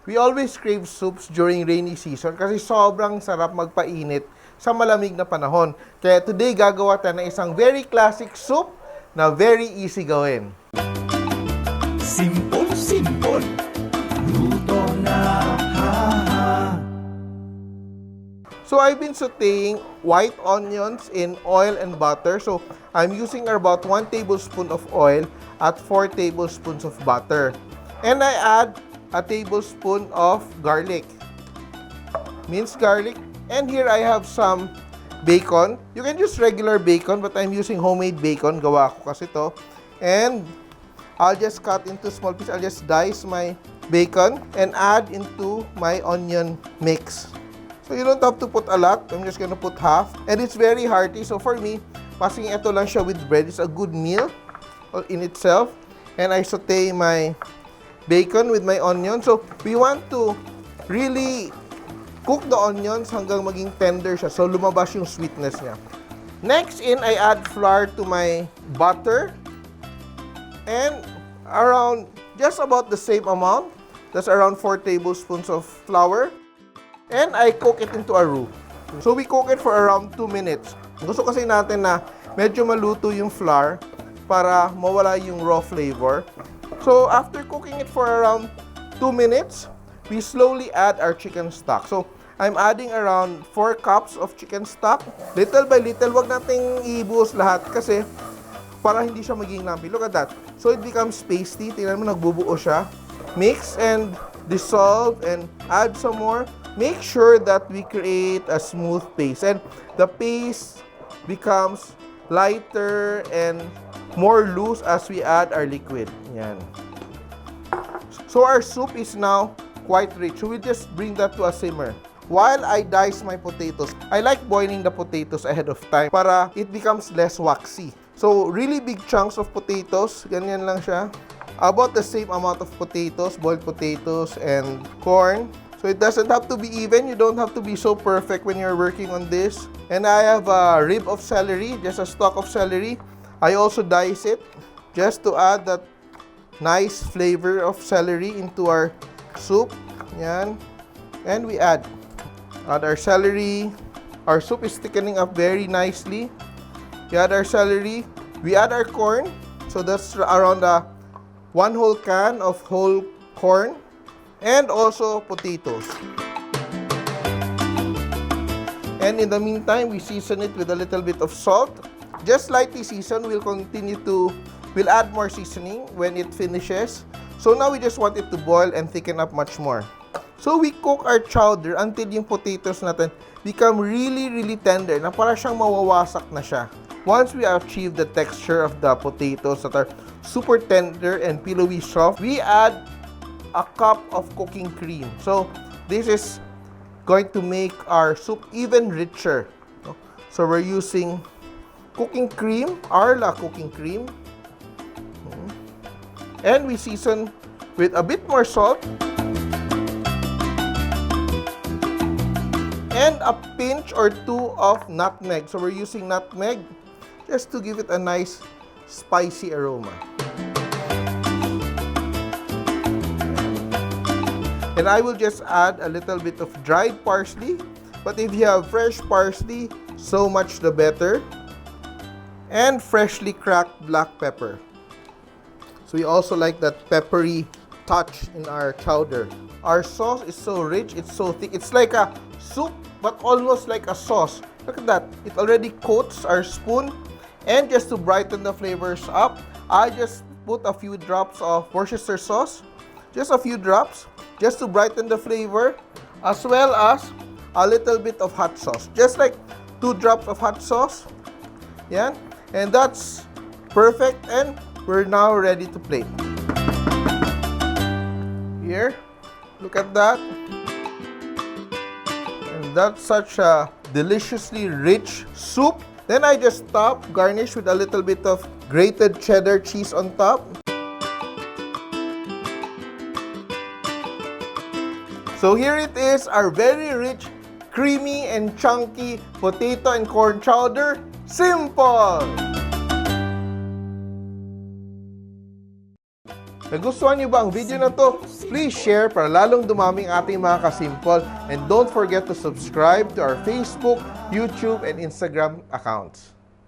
We always crave soups during rainy season kasi sobrang sarap magpainit sa malamig na panahon. Kaya today gagawa tayo ng isang very classic soup na very easy gawin. Simpol, simpol. Luto na, ha. So I've been sauteing white onions in oil and butter. So I'm using about 1 tablespoon of oil at 4 tablespoons of butter. And I add a tablespoon of garlic, minced garlic. And here I have some bacon. You can use regular bacon, but I'm using homemade bacon. Gawa ko kasi to. And I'll just cut into small pieces. I'll just dice my bacon and add into my onion mix. So you don't have to put a lot. I'm just gonna put half. And it's very hearty. So for me, passing ito lang siya with bread is a good meal in itself. And I saute my bacon with my onion. So we want to really cook the onions hanggang maging tender siya. So lumabas yung sweetness niya. Next I add flour to my butter. And around just about the same amount. That's around 4 tablespoons of flour. And I cook it into a roux. So we cook it for around 2 minutes. Gusto kasi natin na medyo maluto yung flour para mawala yung raw flavor. So after cooking it for around 2 minutes, we slowly add our chicken stock. So I'm adding around 4 cups of chicken stock. Little by little, wag nating ibuhos lahat kasi para hindi siya maging lumpy. Look at that. So it becomes pasty. Tingnan mo, nagbubuo siya. Mix and dissolve and add some more. Make sure that we create a smooth paste. And the paste becomes lighter and more loose as we add our liquid. Yan. So our soup is now quite rich. So we'll just bring that to a simmer. While I dice my potatoes, I like boiling the potatoes ahead of time para it becomes less waxy. So, really big chunks of potatoes. Ganyan lang siya. About the same amount of potatoes, boiled potatoes, and corn. So, it doesn't have to be even. You don't have to be so perfect when you're working on this. And I have a rib of celery, just a stalk of celery. I also dice it just to add that nice flavor of celery into our soup. Yan. And we add our celery. Our soup is thickening up very nicely. We add our celery. We add our corn. So that's around 1 whole can of whole corn. And also potatoes. And in the meantime, we season it with a little bit of salt. Just lightly seasoned. We'll add more seasoning when it finishes. So now we just want it to boil and thicken up much more. So we cook our chowder until yung potatoes natin become really, really tender. Na para siyang mawawasak na siya. Once we achieve the texture of the potatoes that are super tender and pillowy soft, we add a cup of cooking cream. So this is going to make our soup even richer. So we're using cooking cream, Arla cooking cream. And we season with a bit more salt. And a pinch or 2 of nutmeg. So we're using nutmeg just to give it a nice spicy aroma. And I will just add a little bit of dried parsley. But if you have fresh parsley, so much the better. And freshly cracked black pepper. So we also like that peppery touch in our chowder. Our sauce is so rich, it's so thick. It's like a soup, but almost like a sauce. Look at that. It already coats our spoon. And just to brighten the flavors up, I just put a few drops of Worcestershire sauce. Just a few drops. Just to brighten the flavor. As well as a little bit of hot sauce. Just like 2 drops of hot sauce. Yan. And that's perfect. And we're now ready to plate. Here. Look at that. And that's such a deliciously rich soup. Then I just garnish with a little bit of grated cheddar cheese on top. So here it is, our very rich, creamy and chunky potato and corn chowder, Simpol! Nagustuhan niyo ba ang video na to? Please share para lalong dumaming ating mga kasimpol. And don't forget to subscribe to our Facebook, YouTube, and Instagram accounts.